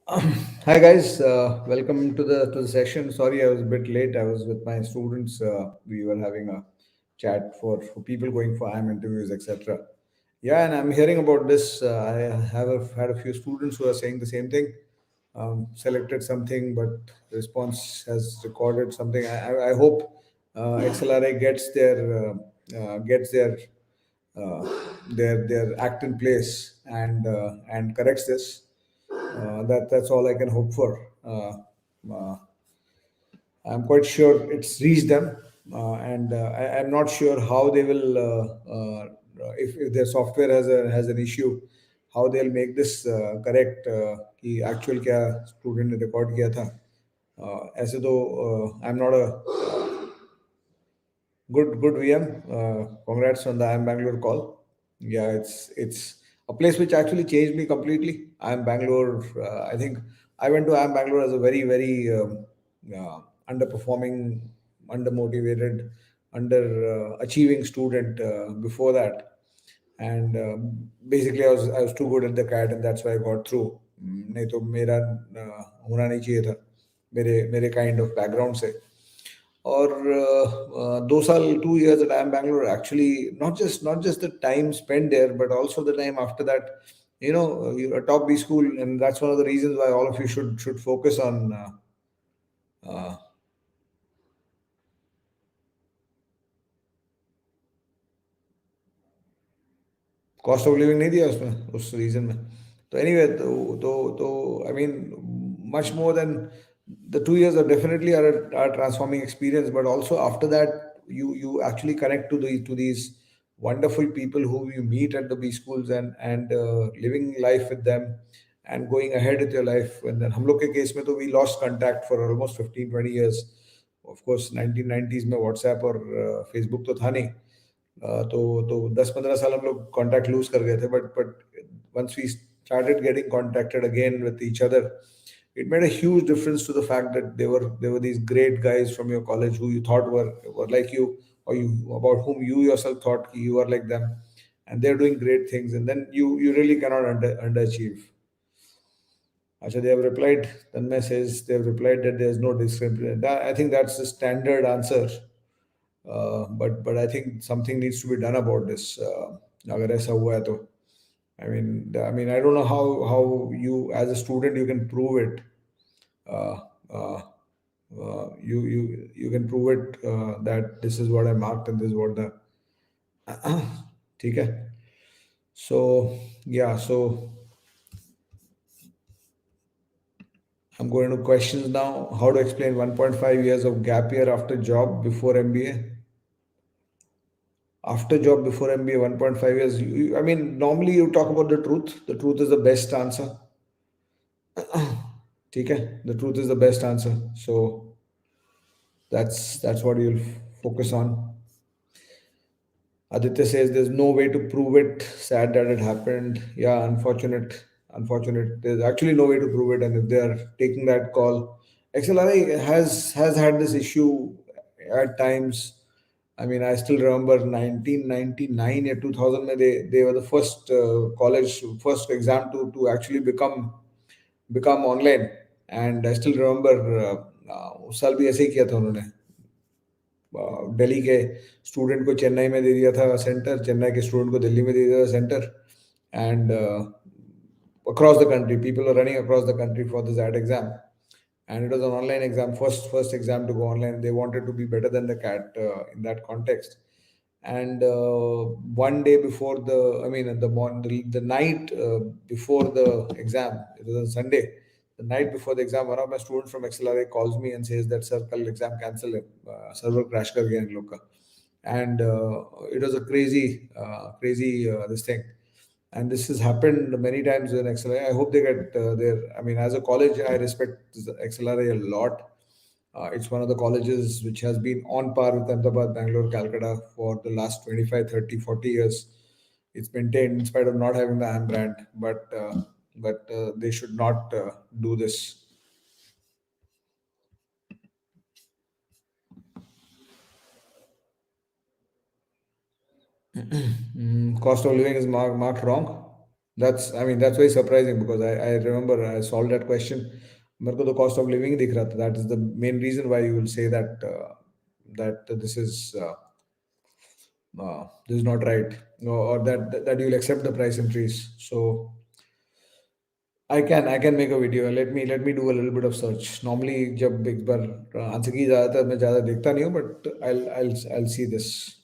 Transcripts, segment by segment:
Hi guys, welcome to the session. Sorry, I was a bit late. I was with my students. We were having a chat for people going for IM interviews, etc. Yeah, and I'm hearing about this. Had a few students who are saying the same thing. Selected something, but response has recorded something. I hope XLRI gets uh, their act in place and corrects this. That's all I can hope for. Uh, I'm quite sure it's reached them, I'm not sure how they will, if their software has an issue, how they'll make this correct. कि actual क्या student ने record किया था. ऐसे तो I'm not a good VM. Congrats on the I'm Bangalore call. Yeah, it's a place which actually changed me completely. I'm Bangalore. I think I went to I'm Bangalore as a very underperforming, undermotivated, under achieving student before that, and basically I was too good at the CAT, and that's why I got through. नहीं तो मेरा होना नहीं चाहिए था मेरे मेरे kind of background से. और 2 साल 2 years at IIM Bangalore, actually not just the time spent there, but also the time after that. You're a top B school, and that's one of the reasons why all of you should focus on uh, cost of living नहीं दिया उसमें, उस reason में. तो anyway, तो I mean much more than the 2 years are definitely are transforming experience, but also after that you actually connect to these wonderful people who you meet at the B schools, and living life with them and going ahead with your life. And then हम लोग के case में तो we lost contact for almost 15-20 years. Of course 1990s में WhatsApp और Facebook तो था नहीं. तो 10-15 साल हम लोग कांटेक्ट लूज कर गए थे, but once we started getting contacted again with each other, it made a huge difference to the fact that there were these great guys from your college who you thought were like you, or you about whom you yourself thought you are like them, and they're doing great things, and then you really cannot underachieve. Actually, they have replied. Tanmay says they have replied that there is no discrimination. I think that's the standard answer. But I think something needs to be done about this. अगर ऐसा हुआ है तो, I mean, I don't know how you as a student you can prove it. Uh, uh, you can prove it that this is what I marked and this is what the ठीक है. So yeah, so I'm going to questions now. How to explain 1.5 years of gap year after job before MBA? After job before MBA, 1.5 years. I mean, normally you talk about the truth. The truth is the best answer. ठीक है? The truth is the best answer. So that's what you'll focus on. Aditya says there's no way to prove it. Sad that it happened. Yeah, unfortunate. Unfortunate. There's actually no way to prove it, and if they are taking that call, XLRI has had this issue at times. I mean, I still remember 1999 or 2000. Mein they were the first college, first exam to actually become online, and I still remember उस साल भी ऐसे ही किया था उन्होंने. दिल्ली के student को चेन्नई में दे दिया था सेंटर, चेन्नई के स्टूडेंट को दिल्ली में दे दिया था centre, and across the country people are running across the country for this ad exam, and it was an online exam, first exam to go online. They wanted to be better than the cat in that context. And one day before the I mean the night before the exam, it was on Sunday. The night before the exam, one of my students from XLRA calls me and says that sir kal exam cancel hai, server crash kar gaya in log ka. And it was a crazy this thing, and this has happened many times in XLRA. I hope they get their. I mean, as a college, I respect XLRA a lot. It's one of the colleges which has been on par with Ahmedabad, Bangalore, Calcutta for the last 25, 30, 40 years. It's maintained in spite of not having the AM brand, but they should not do this. Cost of living is marked wrong. I mean, that's very surprising because I remember I solved that question. मेरे को तो cost of living ही दिख रहा था. That is the main reason why you will say that that this is not right, or that you'll accept the price increase. So I can make a video. Let me do a little bit of search. Normally जब एक बार answer की जाता है मैं ज़्यादा देखता नहीं हूँ, but I'll see this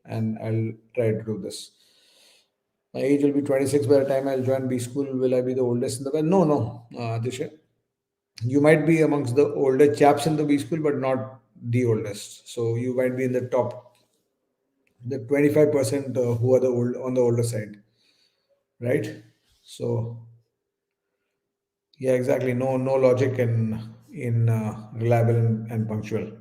and I'll try to do this. My age will be 26 by the time I'll join B school. Will I be the oldest in the band? No, no, Disha. You might be amongst the older chaps in the B school, but not the oldest. So you might be in the top, the 25% who are the old on the older side, right? So yeah, exactly. No logic in reliable and punctual.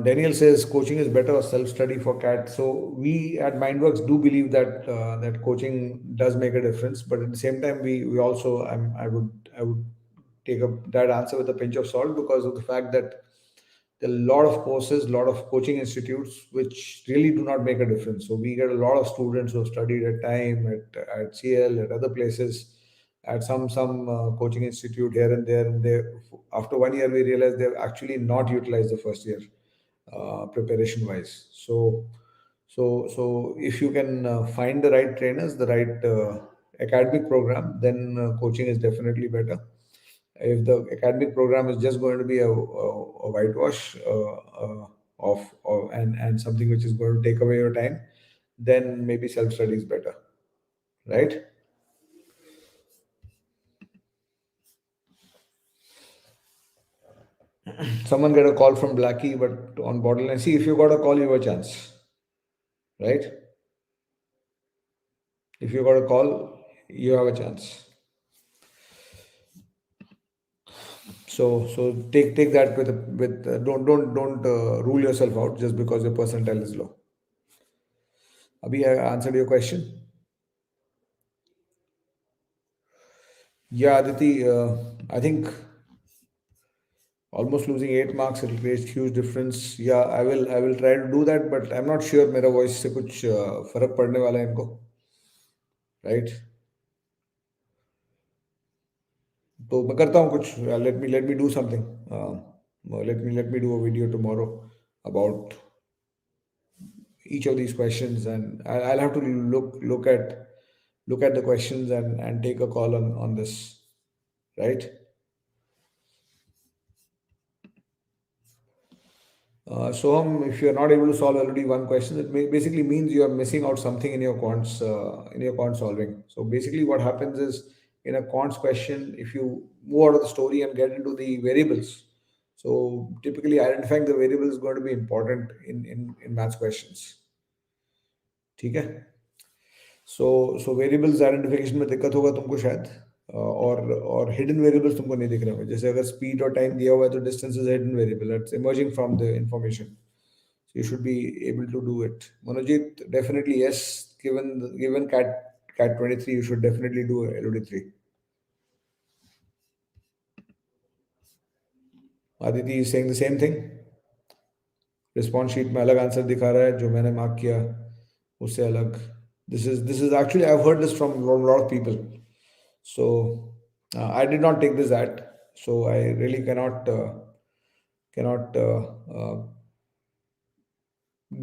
Daniel says coaching is better or self-study for cat. So we at Mindworks do believe that that coaching does make a difference, but at the same time, we also I would take up that answer with a pinch of salt because of the fact that there are a lot of courses, a lot of coaching institutes which really do not make a difference. So we get a lot of students who have studied at time at CL at other places at some coaching institute here and there, and they after 1 year we realize they've actually not utilized the first year preparation wise. So if you can find the right trainers, the right academic program, then coaching is definitely better. If the academic program is just going to be a whitewash and something which is going to take away your time, then maybe self study is better, right? Someone get a call from Blackie, but on borderline. See, if you got a call, you have a chance, right? If you got a call, you have a chance. So take that with don't rule yourself out just because your percentile is low. Abhi, I answered your question. Yeah, Aditi, I think almost losing 8 marks, it'll create huge difference. Yeah, I will try to do that, but I'm not sure मेरा voice से कुछ फर्क पड़ने वाला है इनको, right? तो मैं करता हूँ कुछ. Let me do something. Let me do a video tomorrow about each of these questions, and I'll have to look at the questions and take a call on this, right? So if you're not able to solve already one question, it basically means you are missing out something in your quant solving. So basically, what happens is in a quants question, if you move out of the story and get into the variables, so typically identifying the variable is going to be important in maths questions. ठीक है. सो variables identification में दिक्कत होगा तुमको शायद, और hidden variables तुमको नहीं दिख रहे होंगे. जैसे अगर स्पीड और टाइम दिया हुआ है तो distance is hidden variable, it's emerging from the information. So you should be able to do it. Manojit, definitely yes. Given cat 23, you should definitely do LOD3. Aditi is saying the same thing. Response sheet में अलग answer दिखा रहा है जो मैंने mark किया उससे अलग. This is actually I've heard this from a lot of people. So I did not take this ad, so I really cannot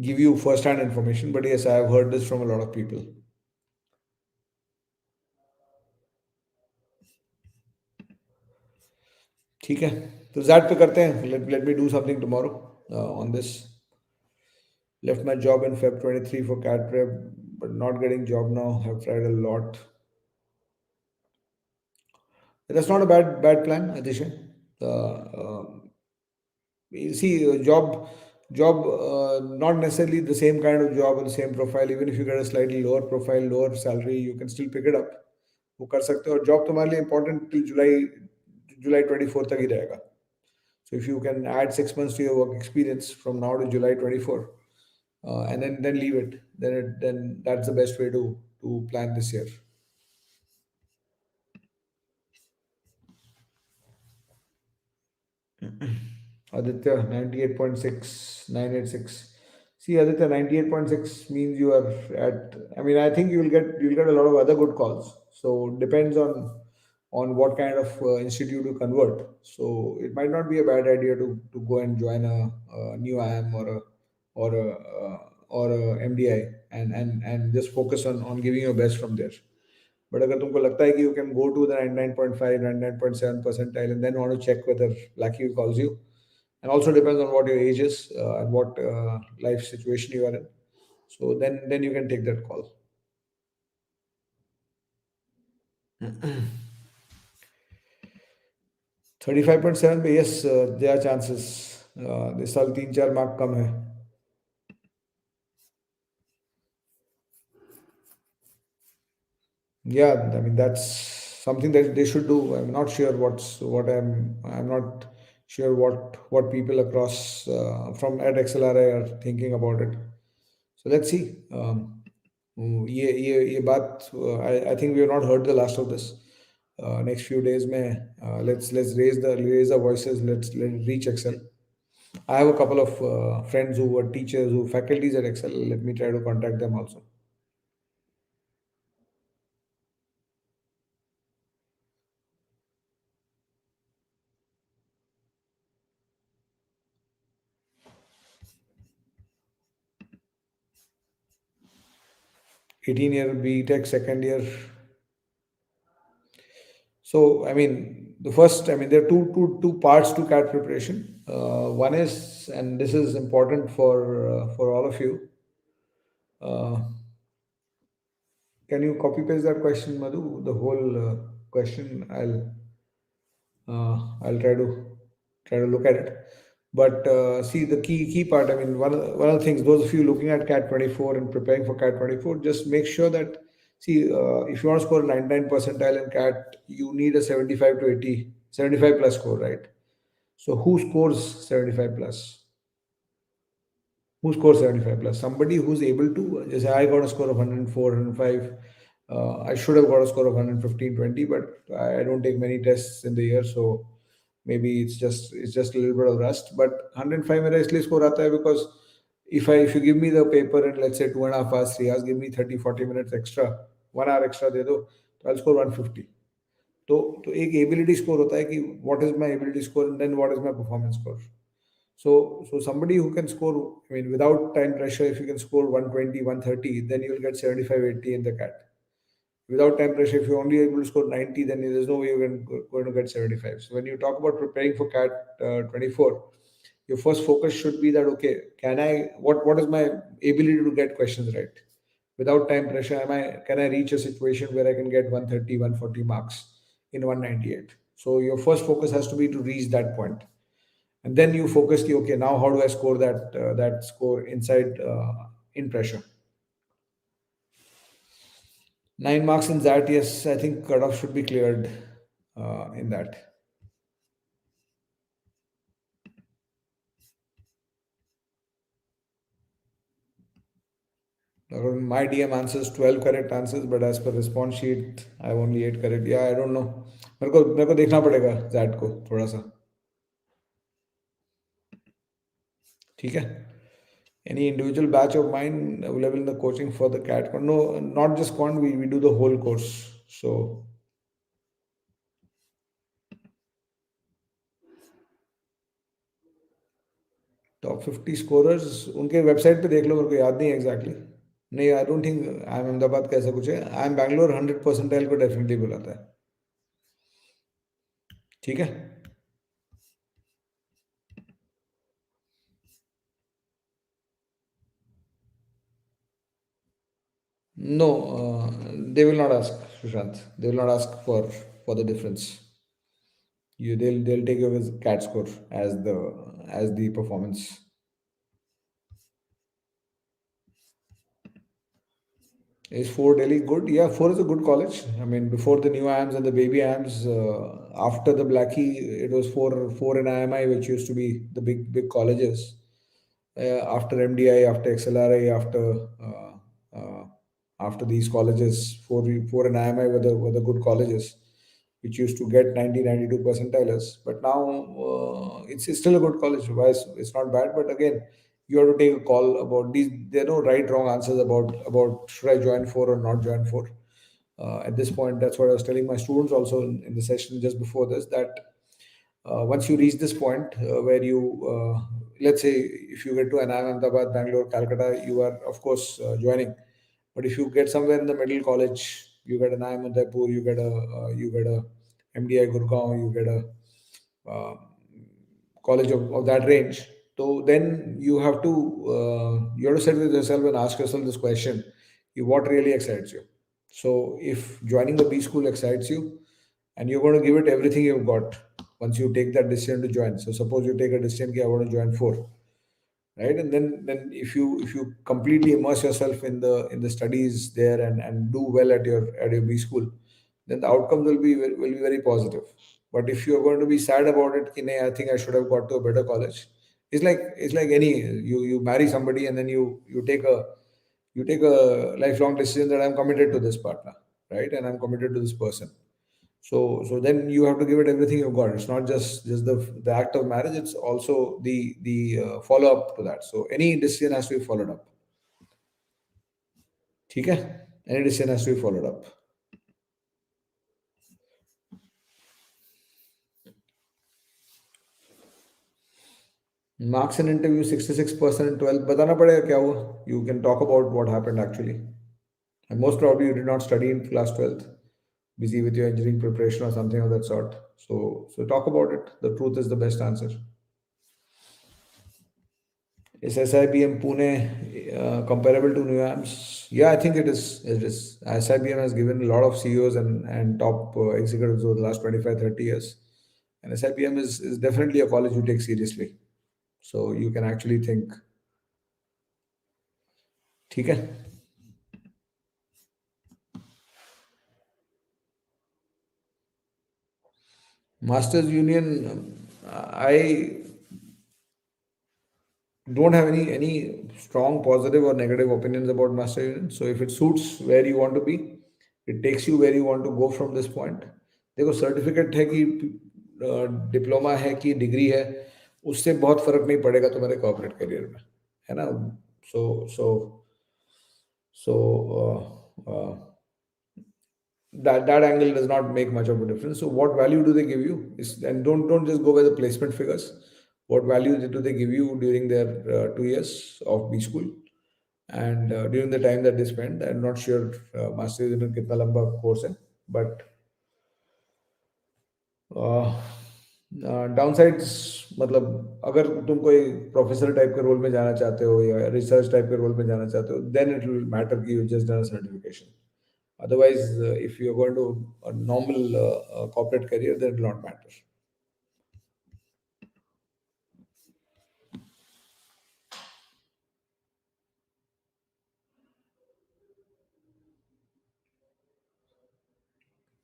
give you first hand information. But yes, I have heard this from a lot of people. ठीक है, तो ज़ैट पे करते हैं. Let me do something tomorrow on this. Left my job in Feb 23 for cat prep, but not getting job now. Have tried a lot. That's not a bad plan, Adisha. You see, not necessarily the same kind of job or the same profile. Even if you get a slightly lower profile, lower salary, you can still pick it up. वो कर सकते हो, और job तुम्हारे लिए important till जुलाई 24 तक ही रहेगा. So if you can add 6 months to your work experience from now to July 24, and then leave it, then that's the best way to plan this year. Aditya 98.6986 See, Aditya, 98.6 means you are at. I mean, I think you'll get a lot of other good calls. So depends on what kind of institute you convert. So it might not be a bad idea to go and join a new IM or a MDI and just focus on giving your best from there. But अगर तुमको लगता है कि you can go to the 99.5, 99.7 percentile and then want to check whether Lucky calls you, and also depends on what your age is and what life situation you are in. So then you can take that call. 35.7 पे yes, there are chances. इस साल 3-4 mark कम है. Yeah, I mean that's something that they should do. I'm not sure I'm not sure what people across from at XLRI are thinking about it. So let's see. ये बात I think we have not heard the last of this. Next few days में let's raise the voices. Let's reach Excel. I have a couple of friends who were teachers, who faculties at Excel. Let me try to contact them also. 18-year B.Tech, second year. So, I mean, there are two parts to CAT preparation. One is, and this is important for all of you. Uh, can you copy paste that question, Madhu? The whole question. I'll try to look at it. But see, the key part. I mean, one of the things. Those of you looking at CAT 24 and preparing for CAT 24, just make sure that, see, if you want to score 99 percentile in CAT, you need a 75 to 80, 75 plus score, right? So who scores 75 plus? Who scores 75 plus? Somebody who's able to just say, I got a score of 104, 105. I should have got a score of 115, 20, but I don't take many tests in the year, so maybe it's just a little bit of rust. But 105 मेरा इसलिए score आता है because if you give me the paper in, let's say, 2.5 hours, 3 hours, give me 30, 40 minutes extra, 1 hour extra दे दो, तो I'll score 150. तो एक ability score होता है कि what is my ability score and then what is my performance score. So somebody who can score, I mean, without time pressure, if you can score 120, 130, then you'll get 75, 80 in the CAT. Without time pressure, if you're only able to score 90, then there's no way you're going to get 75. So when you talk about preparing for CAT 24, your first focus should be that, okay, what is my ability to get questions right? Without time pressure, can I reach a situation where I can get 130, 140 marks in 198? So your first focus has to be to reach that point, and then you focus ki, okay, now how do I score that score inside in pressure? 9 marks in that, yes, I think cutoff should be cleared in that. My DM answers 12 correct answers, but as per response sheet, I have only 8 correct. Yeah, I don't know. मेरे को देखना पड़ेगा jet को थोड़ा सा. ठीक है. Any individual batch of mine available in the coaching for the CAT? No, not just quant. We do the whole course. So top 50 scorers उनके वेबसाइट पे देख लो. मेरे को याद नहीं है एग्जैक्टली. नहीं, आई don't think I M Ahmedabad का ऐसा कुछ है. आई एम बैंगलोर 100 परसेंटाइल को डेफिनेटली बुलाता है. ठीक है. No, they will not ask, Sushant. They will not ask for the difference. They'll take your CAT score as the performance. Is Ford Delhi good? Yeah, Ford is a good college. I mean, before the new IIMs and the baby IIMs, after the Blackie, it was four in IMI, which used to be the big colleges. After MDI, after XLRI, after these colleges, four in IMI were the good colleges, which used to get 90, 92 percentilers. But now it's still a good college. Why it's not bad, but again, you have to take a call about these. There are no right wrong answers about should I join for or not join for. At this point, that's what I was telling my students also in the session just before this, that once you reach this point where you let's say if you get to an Ahmedabad, Bangalore, Calcutta, you are of course joining. But if you get somewhere in the middle college, you get an IIM Udaipur, you get a MDI Gurgaon, you get a college of that range. So then you have to sit with yourself and ask yourself this question: what really excites you? So if joining the B school excites you, and you're going to give it everything you've got once you take that decision to join. So suppose you take a decision, "Okay, I want to join four," right? And then if you completely immerse yourself in the studies there and do well at your B school, then the outcomes will be very positive. But if you're going to be sad about it, "Ki, nahi, I think I should have got to a better college," it's like any you marry somebody and then you take a lifelong decision that I'm committed to this partner, right? And I'm committed to this person. So then you have to give it everything you've got. It's not just the act of marriage. It's also the follow up to that. So any decision has to be followed up. ठीक है? Any decision has to be followed up. Marks in interview 66% in 12th. बताना पड़ेगा क्या हुआ? You can talk about what happened actually. And most probably you did not study in class 12th, busy with your engineering preparation or something of that sort. So talk about it. The truth is the best answer. Is SIBM Pune comparable to New Amps? Yeah, I think it is. It is. SIBM has given a lot of CEOs and top executives over the last 25, 30 years. And SIBM is definitely a college you take seriously. So you can actually think, ठीक है? Masters Union, I don't have any strong positive or negative opinions about master union. So if it suits where you want to be, it takes you where you want to go from this point. देखो certificate है कि diploma है कि degree है, उससे बहुत फर्क नहीं पड़ेगा तुम्हारे कॉर्पोरेट करियर में, है ना? सो सो सो that angle does not make much of a difference. So what value do they give you? And don't just go by the placement figures. What value do they give you during their 2 years of B school and during the time that they spend? I'm not sure master's in कितना लंबा course है, but downsides मतलब अगर तुम कोई professor type के role में जाना चाहते हो या रिसर्च टाइप के रोल में जाना चाहते हो, देन इट विल मैटर कि you just done certification. Otherwise, if you're going to a normal corporate career, then it will not matter.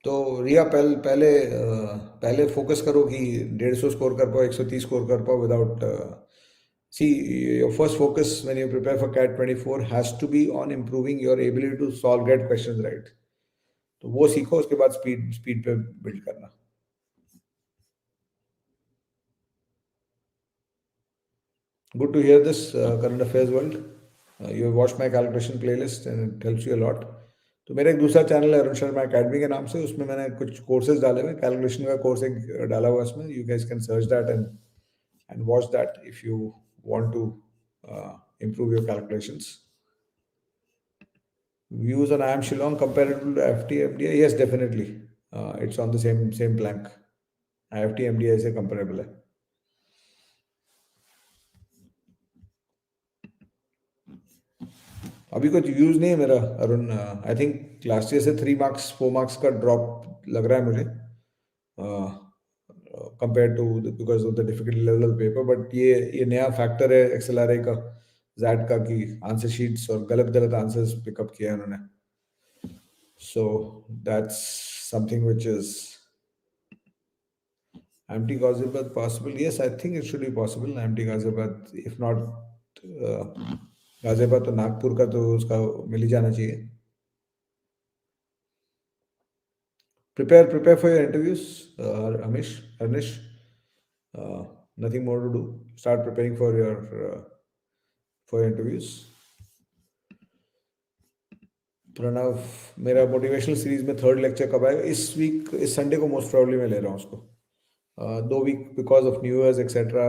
तो रिया पहले फोकस करो कि 150 स्कोर कर पाओ, 130 स्कोर कर पाओ without see your first focus when you prepare for CAT 24 has to be on improving your ability to solve get questions right. तो वो सीखो, उसके बाद स्पीड स्पीड पे बिल्ड करना. Good to hear this current affairs world. You have watched my calculation playlist and it helps you a lot. तो मेरा एक दूसरा चैनल है अरुण शर्मा एकेडमी के नाम से, उसमें मैंने कुछ कोर्सेज डाले हुए, कैलकुलेशन का कोर्स एक डाला हुआ है उसमें. You guys can search that and watch that if you want to improve your calculations. Views on IIM Shillong comparable to FT MDI? Yes, definitely. It's on the same plank. IFT MDI से comparable है. अभी कुछ use नहीं है मेरा Arun. I think last year से 3 marks 4 marks का drop लग रहा है मुझे compare to because of the difficulty level of paper. But ये नया फैक्टर है एक्सएलआरए का, जैट का, कि आंसर शीट्स और गलत गलत आंसर्स पिकअप किया है उन्होंने. So that's something which is empty Ghaziabad possible. Yes, I think it should be possible empty Ghaziabad. If not Ghaziabad तो नागपुर का तो उसका मिल ही जाना चाहिए. Prepare for your interviews, Harnish. Nothing more to do. Start preparing for your for interviews. Pranav, मेरा motivational series में third lecture कब आएगा? इस वीक, इस संडे को मोस्ट प्रॉब्ली मैं ले रहा हूँ उसको. 2 week because of New Year's, etc.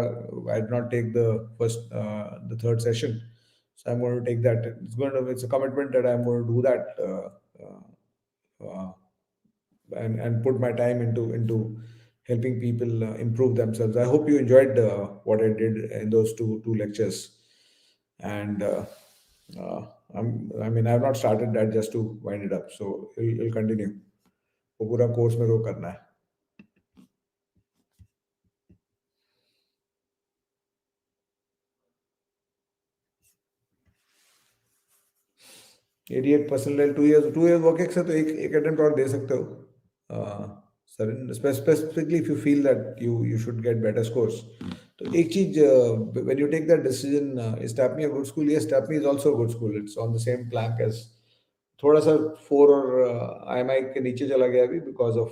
I did not take the third session, so I'm going to take that. It's a commitment that I'm going to do that, uh, and put my time into helping people improve themselves. I hope you enjoyed what I did in those two lectures, and uh, I mean I've not started that just to wind it up, so it'll continue. वो पूरा course मेरे को करना है. 88 percentile, 2 years work ex है तो एक attempt और दे सकते हो. Sir, specifically if you feel that you should get better scores. तो एक चीज, when you take that decision, is TAPMI a good school? Yes, TAPMI is also a good school. It's on the same plank as, थोड़ा सा 4 और IMI के नीचे चला गया अभी because of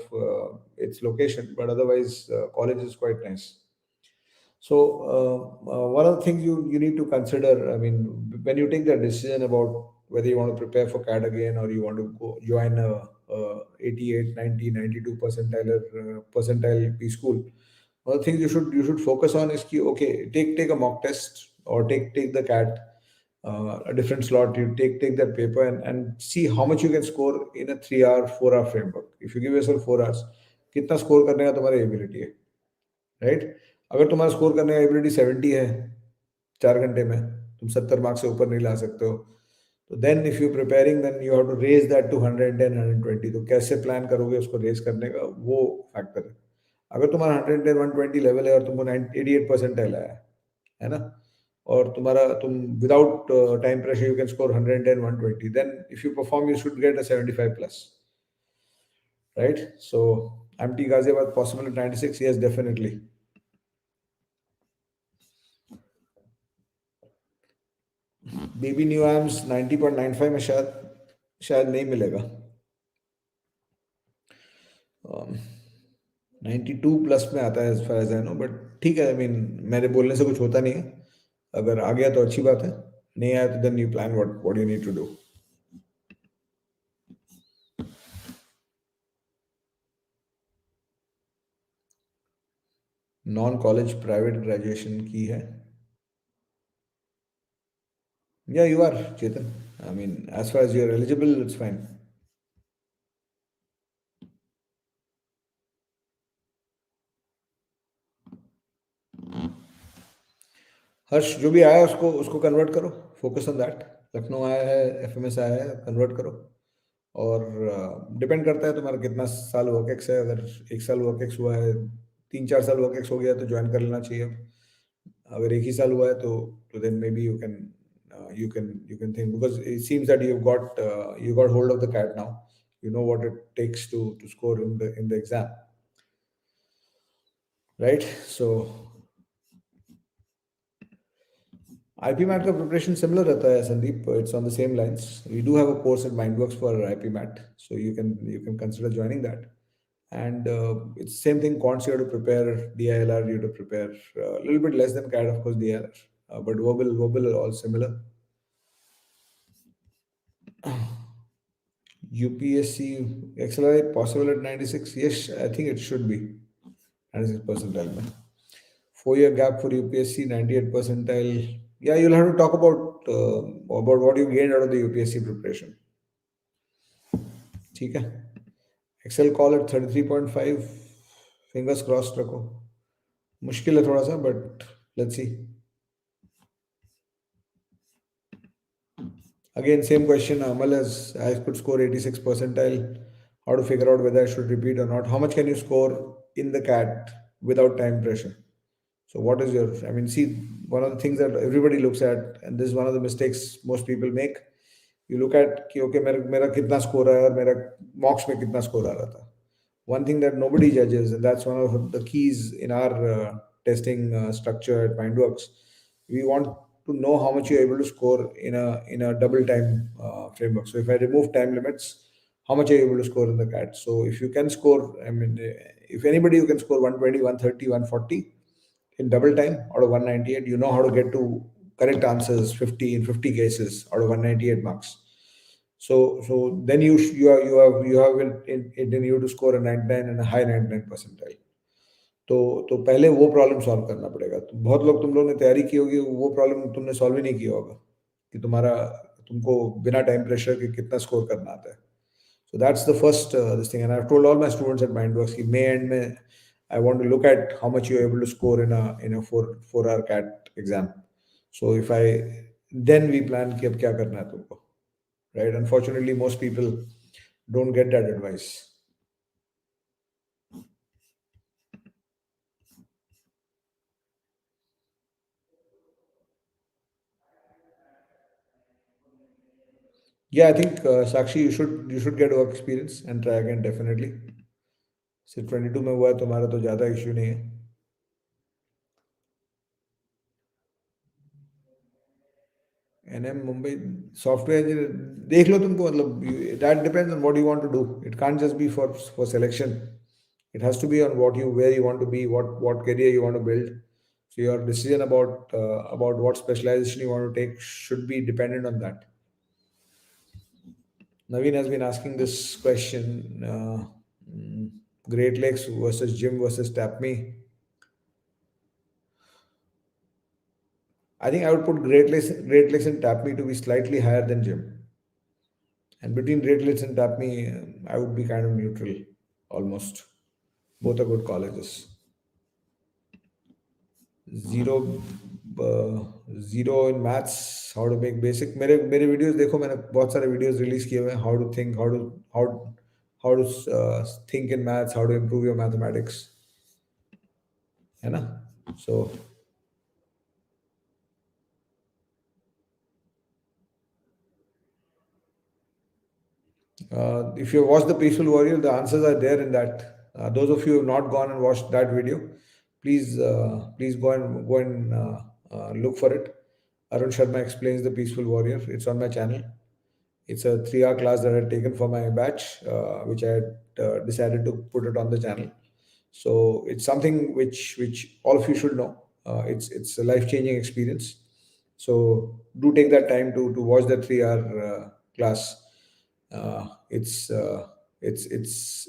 its location, but otherwise college is quite nice. So, one of the things you need to consider, I mean, when you take that decision about whether you want to prepare for CAT again or you want to go join a 88, 90, 92 percentile P school, one of the things you should focus on is ki, okay, take a mock test or take the CAT, a different slot. You take that paper and see how much you can score in a 3 hour, 4 hour framework. If you give yourself 4 hours, कितना score करने का तुम्हारी ability है, right? अगर तुम्हारा score करने का ability 70 है 4 घंटे में, तुम 70 मार्क्स से ऊपर नहीं ला सकते हो, तो then if you preparing, then you have to raise that to 110, 120. तो कैसे प्लान करोगे उसको रेज करने का, वो फैक्टर है. अगर तुम्हारा 110, 120 लेवल है और तुमको 88% आया है ना, और तुम without time pressure you can score 110, 120, then if you perform you should get a 75 plus, right? So IMT Ghaziabad possible at 96? Yes, definitely. Baby new IIMs 90.95 में शायद शायद नहीं मिलेगा. 92 प्लस में आता है as far as I know, but ठीक है. आई मीन मेरे बोलने से कुछ होता नहीं है. अगर आ गया तो अच्छी बात है, नहीं आया तो then you plan what you need to do. Non college private graduation की है. या you are Chetan, I mean as far as you are eligible it's fine. Harsh, जो भी आया उसको उसको कन्वर्ट करो, फोकस ऑन दैट. लखनऊ आया है, FMS आया है, कन्वर्ट करो. और डिपेंड करता है तुम्हारा कितना साल वर्क एक्स है. अगर 1 साल वर्क एक्स हुआ है, 3-4 साल वर्क एक्स हो गया तो ज्वाइन कर लेना चाहिए. अगर एक ही साल हुआ है तो then maybe you can think, because it seems that you got hold of the CAT now. You know what it takes to score in the exam, right? So IP MAT का preparation similar रहता है Sandeep. It's on the same lines. We do have a course at Mindworks for IP MAT, so you can consider joining that. And it's same thing. Quants, you have to prepare. DILR, you have to prepare a little bit less than CAT, of course, DILR, but verbal are all similar. UPSC XLI possible at 96? Yes, I think it should be 96 percentile. 4 year gap for UPSC, 98 percentile. Yeah, you'll have to talk about what you gained out of the UPSC preparation. ठीक है. Excel call at 33.5. Fingers crossed रखो. मुश्किल है थोड़ा सा, but let's see. Again, same question. Amal has, I could score 86 percentile. How to figure out whether I should repeat or not? How much can you score in the CAT without time pressure? So, what is your? I mean, see, one of the things that everybody looks at, and this is one of the mistakes most people make. You look at कि okay, मेरा कितना score आया और मेरा mocks में कितना score आ रहा था. One thing that nobody judges, and that's one of the keys in our testing structure at Mindworks. We want to know how much you're able to score in a double time framework. So if I remove time limits, how much are you able to score in the CAT? So if you can score, I mean, if anybody who can score 120, 130, 140 in double time out of 198, you know how to get to correct answers 50 in 50 cases out of 198 marks. So then you have to score a 99 and a high 99 percentile. तो पहले वो problem solve करना पड़ेगा। तो बहुत लोग तुम लोगों ने तैयारी की होगी, वो प्रॉब्लम तुमने सॉल्व ही नहीं किया होगा कि तुमको बिना टाइम प्रेशर के कितना स्कोर करना आता है। So that's the first this thing, and I've told all my students at Mindworks कि May end में I want to look at how much you're able to score in a 4 hour CAT exam. So if I then we plan कि अब क्या करना है तुमको, right? Unfortunately, most people don't get that advice. Yeah, I think Sakshi, you should get work experience and try again definitely. सिर्फ 22 में हुआ है तुम्हारा तो ज़्यादा इश्यू नहीं है। एनएम मुंबई सॉफ्टवेयर इंजीनियर देख लो तुमको, मतलब that depends on what you want to do. It can't just be for selection, it has to be on what you where you want to be, what career you want to build. So your decision about what specialization you want to take should be dependent on that. Naveen has been asking this question, Great Lakes versus gym versus tapme. I think I would put Great Lakes and tapme to be slightly higher than gym. And between Great Lakes and tapme, I would be kind of neutral, almost. Both are good colleges. Zero, zero in maths. How to make basic. मेरे videos देखो, मैंने बहुत सारे videos release किए हुए हैं. How to think, how to think in maths, how to improve your mathematics, है ना? So if you watch the Peaceful Warrior, the answers are there in that. Those of you who have not gone and watched that video, please go and look for it. Arun Sharma explains the Peaceful Warrior. It's on my channel. It's a 3 hour class that I had taken for my batch, which I had decided to put it on the channel. So it's something which all of you should know. It's a life changing experience. So do take that time to watch that 3 hour class. It's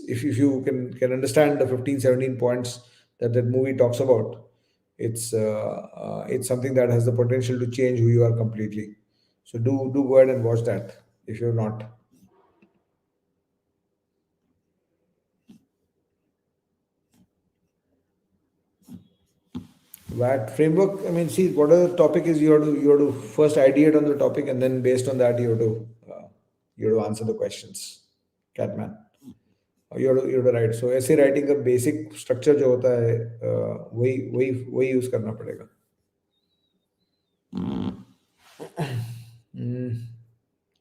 if you can understand the 15 17 points that movie talks about, it's something that has the potential to change who you are completely. So do go ahead and watch that if you're not. WAT framework. I mean, see, whatever the topic is, you have to first ideate on the topic, and then based on that, you have to answer the questions. Catman. You have to write. So ऐसे writing का basic structure जो होता है, वही use करना पड़ेगा.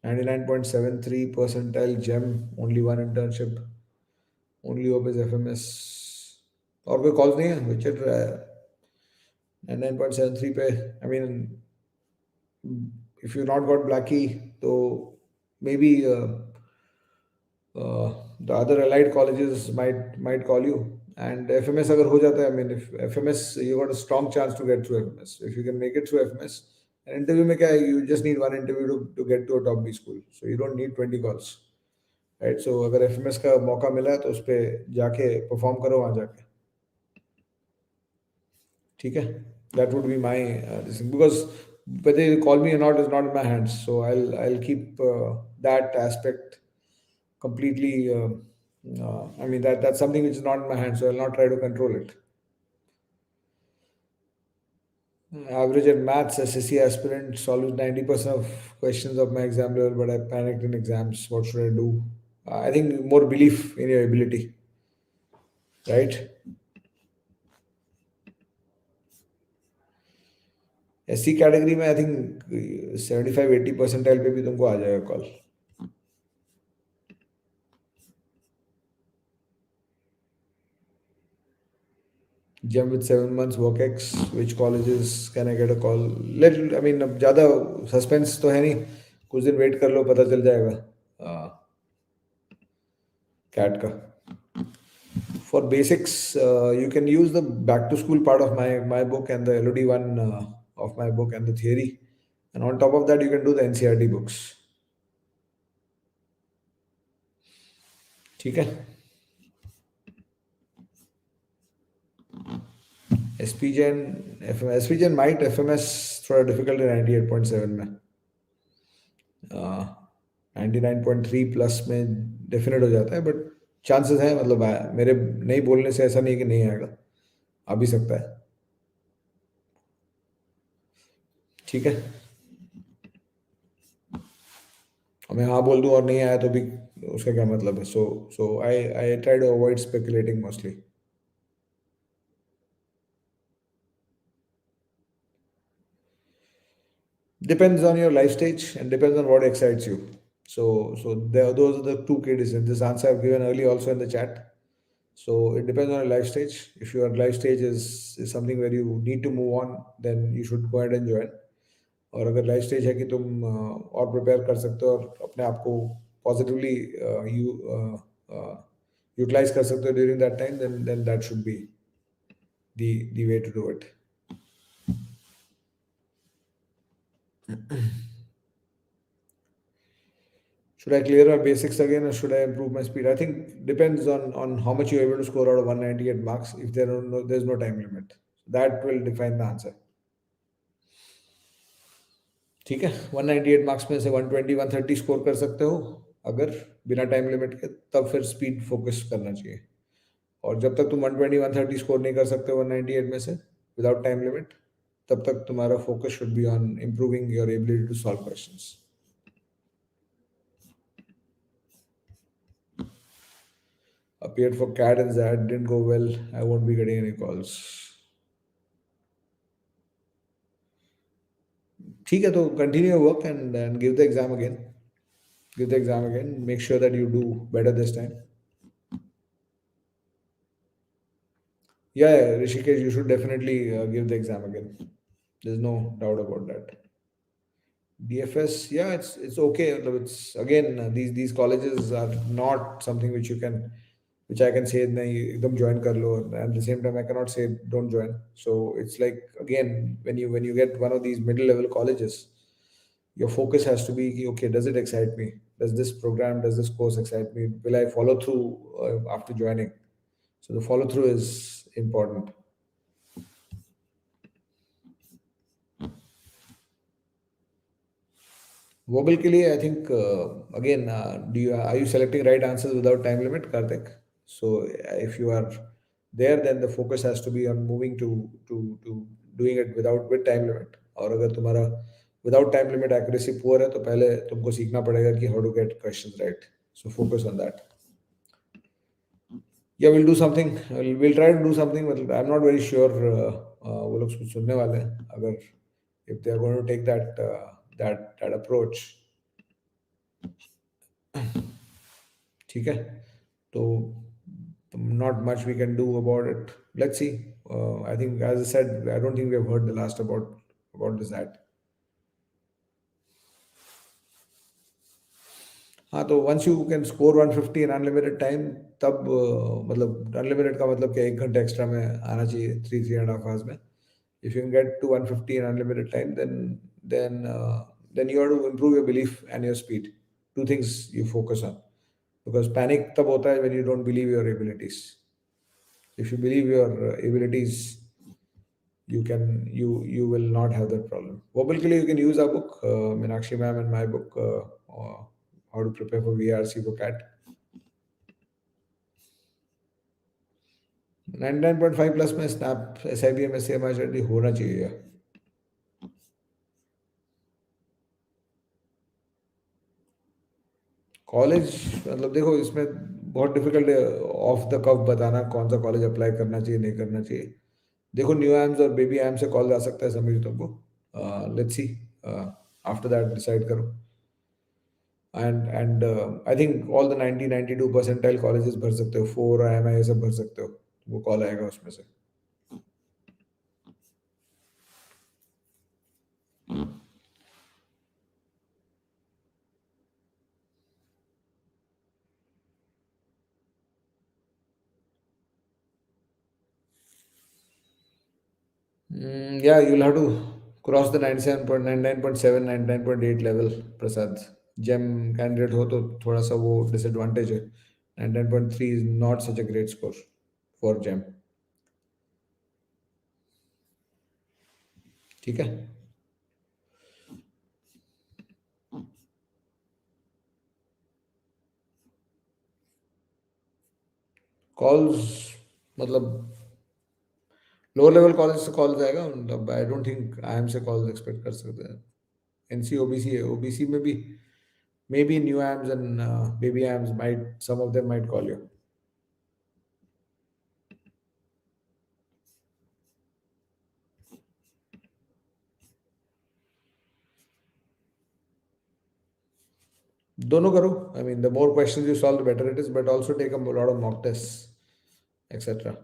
99.73 percentile gem, only one internship, only OPS FMS. और कोई calls नहीं है, विचट रहा है. 99.73 पे, I mean, if you not got Blackie, so maybe the other allied colleges might call you. And FMS अगर हो जाता है, I mean, if FMS, you got a strong chance to get through FMS. If you can make it through FMS, an interview में क्या है, you just need one interview to get to a top B school. So you don't need 20 calls, right? So अगर FMS का मौका मिला है तो उस पे जाके perform करो वहाँ जाके, ठीक है? That would be my this thing, because whether you call me or not is not in my hands. So I'll keep that aspect completely. I mean that's something which is not in my hands, so I'll not try to control it. Average at maths, SSC aspirant solves 90% of questions of my exam level, but I panicked in exams. What should I do? I think more belief in your ability, right? SC category में I think 75-80 percentile पे भी तुमको आ जाएगा call. Jump with 7 months work X. Which colleges can I get a call? I mean, अब ज़्यादा suspense तो है नहीं, कुछ दिन वेट कर लो, पता चल जाएगा कैट का. For basics, you can use the back to school part of my book and the LOD one of my book and the theory. And on top of that, you can do the NCRT books. ठीक है. SPGen, SPGen might FMS थोड़ा difficult है 98.7 में. 99.3 plus में definite हो जाता है, but chances हैं, मतलब मेरे नहीं बोलने से ऐसा नहीं कि नहीं आएगा, आ भी सकता है. ठीक है. और मैं हाँ बोल दूं और नहीं आया तो भी उसका क्या मतलब है. So I try to avoid speculating mostly. Depends on your life stage and depends on what excites you. Those are the two key decisions. This answer I've given earlier also in the chat. So it depends on your life stage. If your life stage is something where you need to move on, then you should go ahead and join. और अगर life stage है कि तुम और prepare कर सकते हो और अपने आप को पॉजिटिवली यूटिलाइज कर सकते हो during that time, then that should be the way to do it. Should I clear my basics again or should I improve my speed? I think depends on how much you're able to score out of 198 marks. If there's no time limit, that will define the answer. ठीक है. 198 marks में से 120 130 score कर सकते हो अगर बिना time limit के, तब फिर स्पीड फोकस करना चाहिए. और जब तक तुम 120 130 स्कोर नहीं कर सकते 198 में से विदाउट टाइम लिमिट, तब तक तुम्हारा focus should be on improving your ability to solve questions. Appeared for CAT and ZAT, didn't go well. I won't be getting any calls. ठीक है, तो continue your work and give the exam again. Give the exam again. Make sure that you do better this time. Yeah, Rishikesh, you should definitely give the exam again. There's no doubt about that. DFS, yeah, it's okay. It's again, these colleges are not something which I can say nahi ekdam join kar lo. And at the same time, I cannot say don't join. So it's like, again, when you get one of these middle level colleges, your focus has to be कि, okay, does it excite me? Does this program, does this course excite me? Will I follow through after joining? So the follow through is important. Vogel के लिए, I think, again, are you selecting right answers without time limit, Karthik? So if you are there, then the focus has to be on moving to doing it with time limit. और अगर तुम्हारा without time limit accuracy poor है, तो पहले तुमको सीखना पड़ेगा कि how to get questions right. So focus on that. Yeah, we'll do something. We'll try to do something. But I'm not very sure वो लोग सुनने वाले हैं, अगर if they are going to take that approach. ठीक है. तो not much we can do about it. Let's see. I think, as I said, I don't think we have heard the last about this that. हाँ, तो once you can score 150 in unlimited time, तब मतलब unlimited का मतलब क्या, 1 घंटे extra में आना चाहिए, 3.5 hours में. If you can get to 150 in unlimited time, then you have to improve your belief and your speed. Two things you focus on, because panic तब होता है when you don't believe your abilities. If you believe your abilities, you will not have that problem. Verbal के लिए you can use our book, Meenakshi ma'am, and my book, how to prepare for VRC for CAT. 99.5 plus में snap SIBM SCMI होना चाहिए. College मतलब देखो, इसमें बहुत difficult है ऑफ द कफ बताना कौन सा कॉलेज अप्लाई करना चाहिए नहीं करना चाहिए. देखो, न्यू एम्स और बेबी एम्स से कॉल आ सकता है समीर तुमको. Let's see, after that decide करो. And I think all the 90-92 percentile colleges भर सकते हो, 4 IMI ये सब भर सकते हो, वो कॉल आएगा उसमें से. Yeah, you'll have to cross the 97.99.7 99.8 level प्रसाद जेम कैंडिडेट हो तो थोड़ा सा वो डिसएडवांटेज है 99.3 is not such a great score for GEM ठीक है कॉल्स मतलब लोअर लेवल कॉलेज से कॉल जाएगा मतलब I don't think I am से कॉल एक्सपेक्ट कर सकते हैं एनसी ओबीसी है ओबीसी में भी maybe new IIMs and baby IIMs might some of them might call you दोनों करो I mean the more questions you solve the better it is but also take a lot of mock test etcetera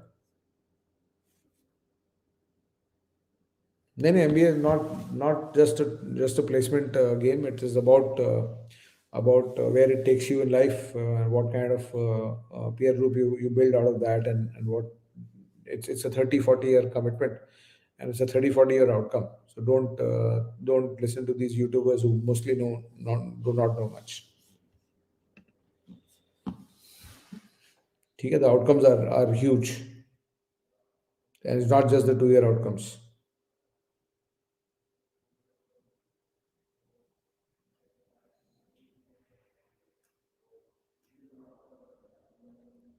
नहीं नहीं MBA not just a placement game it is about where it takes you in life what kind of peer group you build out of that and what it's a 30-40 year commitment and it's a 30-40 year outcome so don't listen to these youtubers who mostly do not know much ठीक है the outcomes are huge and it's not just the 2 year outcomes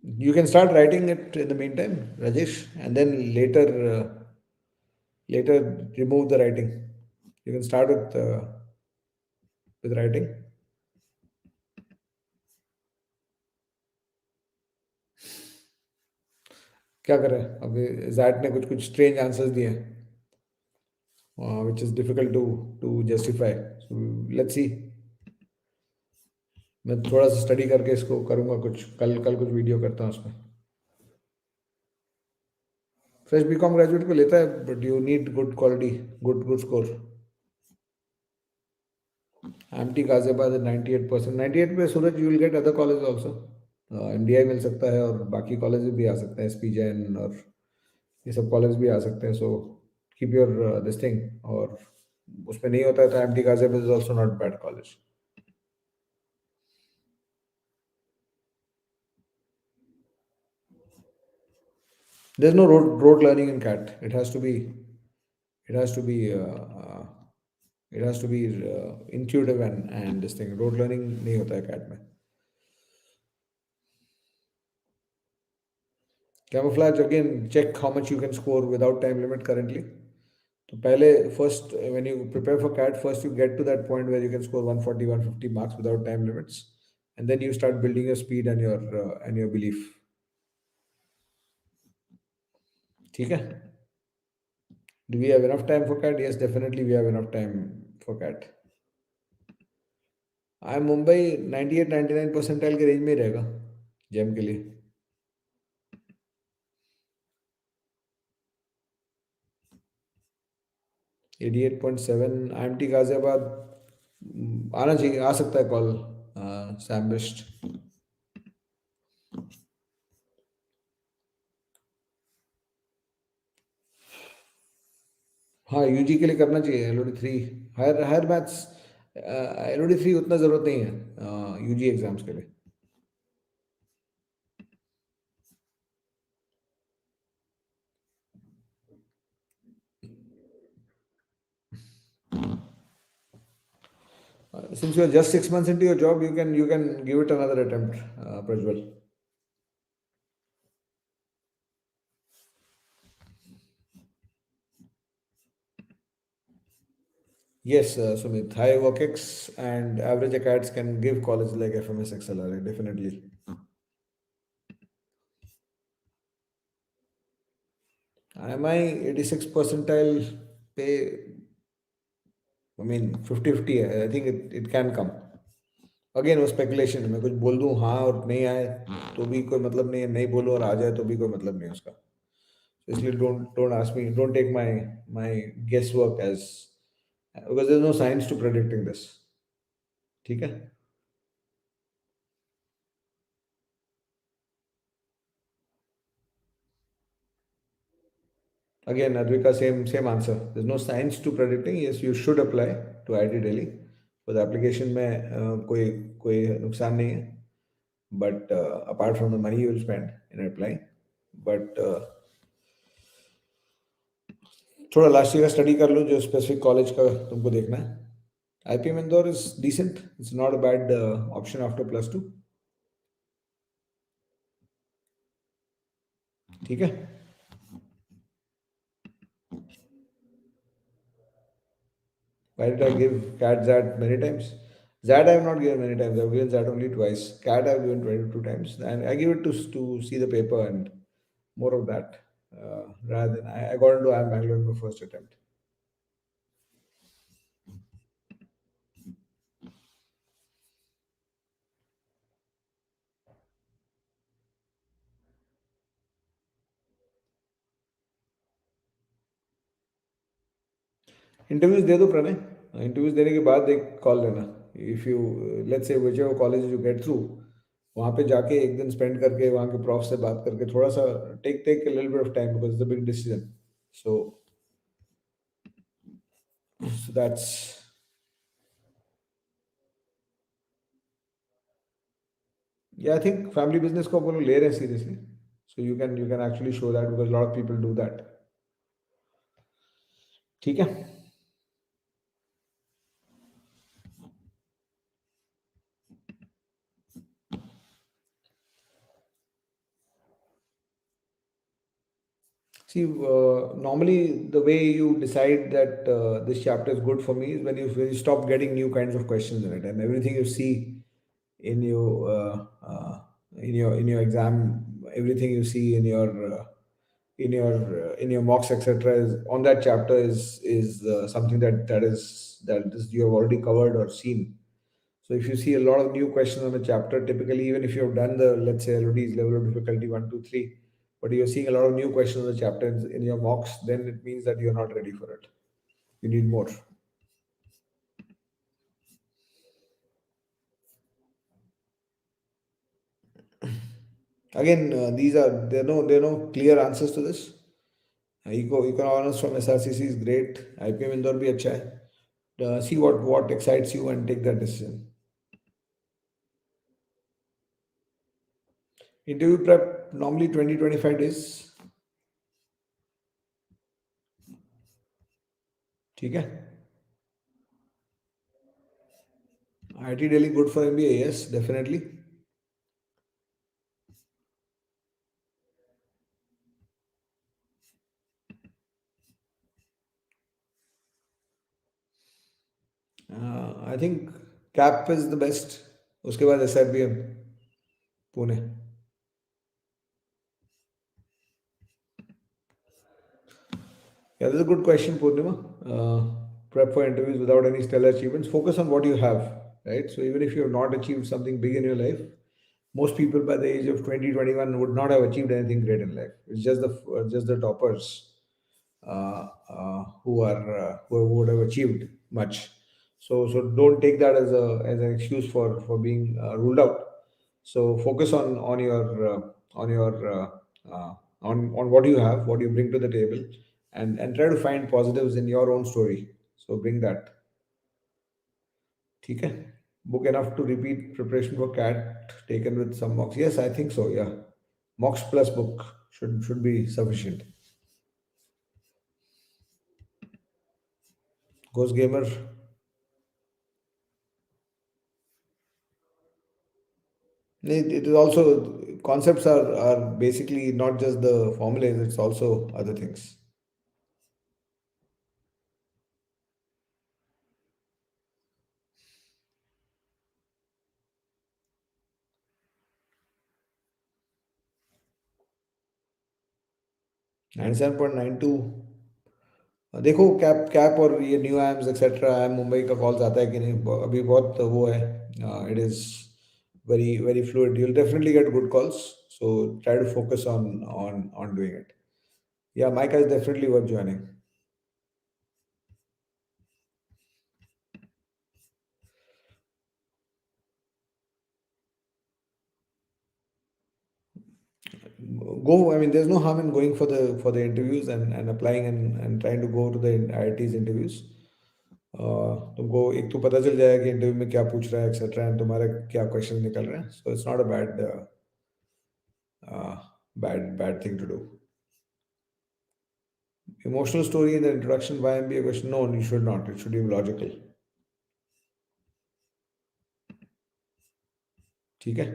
you can start writing it in the meantime Rajesh and then later remove the writing you can start with writing क्या करें अभी jet ने कुछ कुछ strange answers दिए हैं which is difficult to justify so let's see मैं थोड़ा सा स्टडी करके इसको करूँगा कुछ कल कल कुछ वीडियो करता हूँ उसमें फ्रेश बीकॉम ग्रेजुएट को लेता है but you need good quality good good score IMT Ghaziabad 98% 98 पे Suraj you will get other college also MDI मिल सकता है और बाकी कॉलेज भी आ सकते हैं एसपी जैन और ये सब कॉलेज भी आ सकते हैं so keep your this thing और उसमें नहीं होता है तो MT Ghaziabad is also not bad college there's no road learning in cat it has to be it has to be intuitive and this thing road learning नहीं होता है cat में camouflage again check how much you can score without time limit currently तो पहले first when you prepare for cat first you get to that point where you can score 140 150 marks without time limits and then you start building your speed and your belief ठीक है do we have enough time for cat yes definitely we have enough time for cat I Mumbai 98 99 percentile के range में ही रहेगा GeM के लिए 88.7 IMT Ghaziabad आना चाहिए आ सकता है कॉल सैम बिस्ट हाँ यूजी के लिए करना चाहिए LOD three higher higher maths LOD three उतना ज़रूरत नहीं है यूजी एग्जाम्स के लिए since you are just 6 months into your job you can give it another attempt Prajwal yes Sumit high workex and average acads can give college like FMS XLR definitely IMI 86 percentile pay I mean 50-50 है I think it can come again वो speculation है मैं कुछ बोल दूं हाँ और नहीं आए तो भी कोई मतलब नहीं है नहीं बोलो और आ जाए तो भी कोई मतलब नहीं है उसका so इसलिए don't don't ask me don't take my guess work as because there is no science to predicting this ठीक है Again, Advika, same answer. There's no science to predicting. Yes, you should apply to IT Delhi. For the application में कोई कोई नुकसान नहीं है. But apart from the money you will spend in applying, but थोड़ा last year का study कर लो जो स्पेसिफिक कॉलेज का तुमको देखना है. IPM Indore is decent. It's not a bad option after +2. ठीक है. Why did I give cat ZAT many times? ZAT I have not given many times. I've given ZAT only twice. Cat I've given 22 times. And I give it to see the paper and more of that. Rather than I got into IIM Bangalore in my first attempt. Interviews दे दो Pranay. Interviews देने के बाद एक call लेना. If you let's say which ever college you get through, वहाँ पे जाके एक दिन स्पेंड करके वहाँ के प्रॉफ से बात करके थोड़ा सा take take little bit of time because it's a big decision. So so that's. Yeah, I think family business को अपन लोग ले रहे हैं seriously. So you can actually show that because a lot of people do that. ठीक है. See, normally the way you decide that this chapter is good for me is when you stop getting new kinds of questions in it, and everything you see in your in your exam, everything you see in your mocks, etc., is on that chapter is something that is you have already covered or seen. So if you see a lot of new questions on a chapter, typically even if you have done the, let's say, LOD's level of difficulty 1, 2, 3, but you're seeing a lot of new questions on the chapter in your mocks, then it means that you're not ready for it. You need more. Again, there are no clear answers to this. Economics from SRCC is great. IPM Indore bhi acha hai. See what excites you and take that decision. Interview prep normally 20-25 days. ठीक है. IT Delhi good for MBA, yes, definitely. I think cap is the best. उसके बाद SIBM Pune. Yeah, that's a good question, Purnima. Prep for interviews without any stellar achievements. Focus on what you have, right? So even if you have not achieved something big in your life, most people by the age of 20, 21 would not have achieved anything great in life. It's just the toppers who would have achieved much. So don't take that as an excuse for being ruled out. So focus on what you have, what you bring to the table, and try to find positives in your own story. So bring that. ठीक है. Book enough to repeat preparation for CAT taken with some mocks. Yes, I think so. Yeah, mocks plus book should be sufficient. Ghost gamer. It is also concepts are basically not just the formulas. It's also other things. And 7.92. देखो cap CAP और ये new IIMs etcetera M Mumbai का calls आता है कि नहीं. अभी बहुत वो है. It is very very fluid. You'll definitely get good calls, so try to focus on doing it. Yeah, Micah is definitely worth joining. go. I mean, there's no harm in going for the interviews and applying and trying to go to the IITs interviews. तुमको एक तो पता चल जाएगा कि interview में क्या पूछ रहा है एक्सेट्रा एंड तुम्हारे क्या क्वेश्चन निकल रहे हैं. So it's not a bad thing to do. Emotional story in the introduction, why MBA question? No, you should not. It should be logical. ठीक है.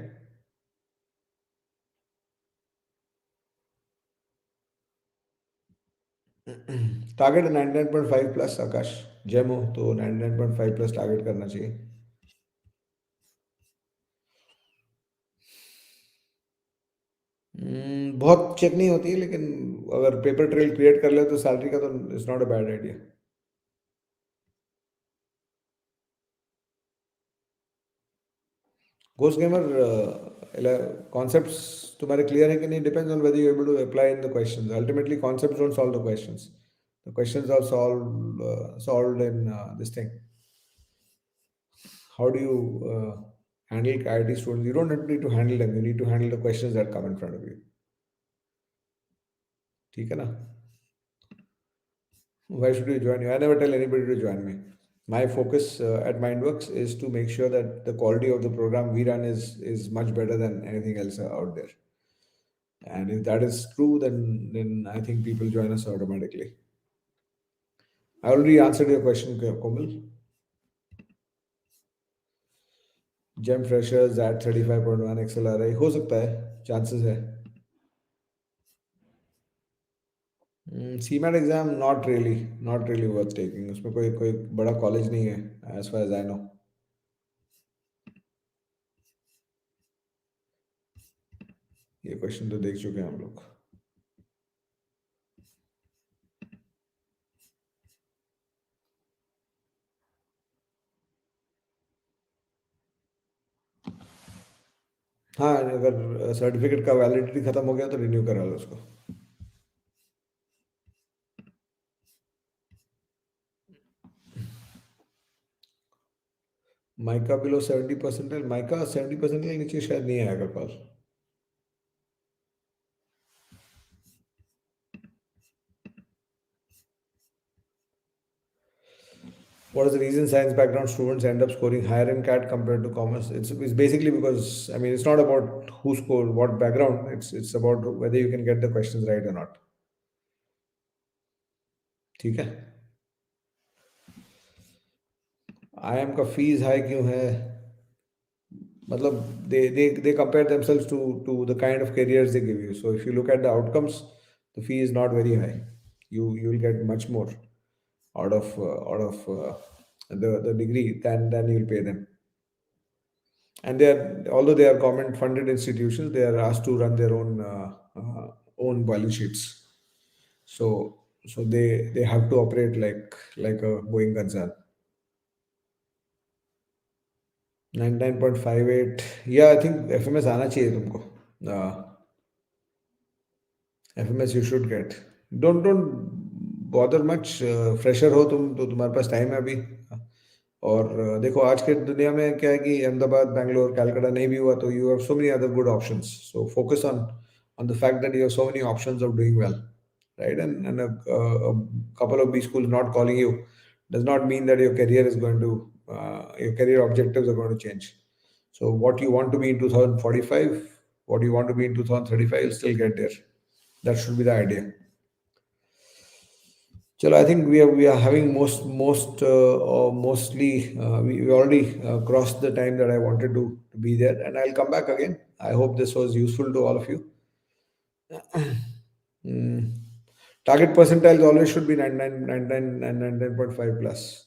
Target 99.5 plus. आकाश जेम हो तो 99.5 प्लस टारगेट करना चाहिए. बहुत चेक नहीं होती है, लेकिन अगर पेपर ट्रेल क्रिएट कर ले तो सैलरी का तो it's not a bad idea. Ghost gamer concepts तुम्हारे क्लियर है कि नहीं depends on whether you able to apply in the questions. Ultimately concepts don't solve the questions. The questions are solved in this thing. How do you handle IIT students? You don't need to handle them. You need to handle the questions that come in front of you. ठीक है ना? Why should you join you? I never tell anybody to join me. My focus at Mindworks is to make sure that the quality of the program we run is much better than anything else out there. And if that is true, then I think people join us automatically. I already answered your question, Komal. Gem freshers at 35.1 XLRI हो सकता है, chances है. CMAT exam not really worth taking. उसमें कोई कोई बड़ा college नहीं है as far as I know. ये क्वेश्चन तो देख चुके हैं हम लोग. हाँ, अगर सर्टिफिकेट का वैलिडिटी खत्म हो गया तो रिन्यू करा लो उसको. Mica below 70%. माइका 70% के नीचे शायद नहीं आएगा call. What is the reason science background students end up scoring higher in CAT compared to commerce? It's basically because, I mean, it's not about who scored what background. It's about whether you can get the questions right or not. ठीक है. IIM का fees high क्यों है? मतलब they compare themselves to the kind of careers they give you. So if you look at the outcomes, the fee is not very high. You will get much more out of the degree than you'll pay them. And they are, although they are government funded institutions, they are asked to run their own balance sheets. So they have to operate like a going concern. 99.58. Yeah, I think FMS आना चाहिए तुमको. FMS you should get. Don't bother much. Fresher हो तुम तो तुम्हारे पास time है अभी. और देखो आज के दुनिया में क्या है कि अहमदाबाद, बैंगलोर, कलकत्ता नहीं भी हुआ तो you have so many other good options. So focus on the fact that you have so many options of doing well, right? And a couple of B schools not calling you does not mean that your career is going to your career objectives are going to change. So what you want to be in 2045, what you want to be in 2035, you'll still get there. That should be the idea. Chalo, I think we are having mostly we already crossed the time that I wanted to be there, and I'll come back again. I hope this was useful to all of you. Mm. Target percentiles always should be 99, 99 and 99.5 plus.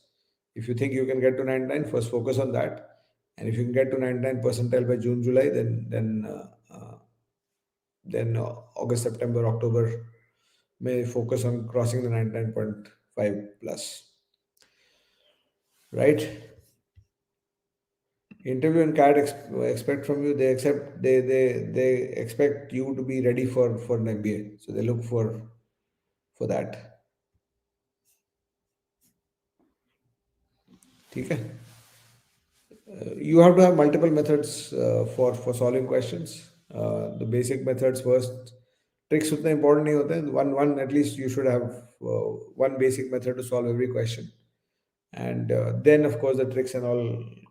If you think you can get to 99, first focus on that. And if you can get to 99 percentile by June, July, then August, September, October may focus on crossing the 99.5 plus. Right? Interview and CAT expect from you. They expect you to be ready for an MBA. So they look for that. ठीक है. You have to have multiple methods for solving questions. The basic methods first, tricks उतने important नहीं होते. One one at least you should have one basic method to solve every question, and then of course the tricks and all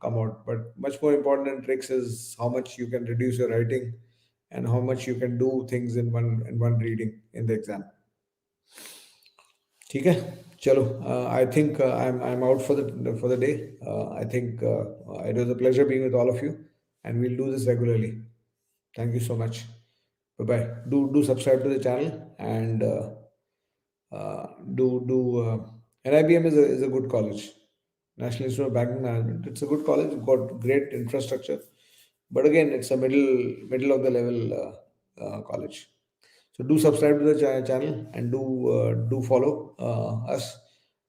come out. But much more important than tricks is how much you can reduce your writing and how much you can do things in one reading in the exam. ठीक है. चलो, I think I'm out for the day. I think it was a pleasure being with all of you, and we'll do this regularly. Thank you so much. Bye bye. Do subscribe to the channel, and do NIBM is a good college. National Institute of Banking Management. It's a good college. It's got great infrastructure, but again, it's a middle of the level college. So do subscribe to the channel, and do follow us,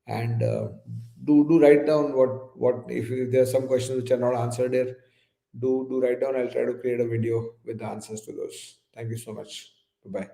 and do write down what if there are some questions which are not answered here. Do write down. I'll try to create a video with the answers to those. Thank you so much. Bye bye.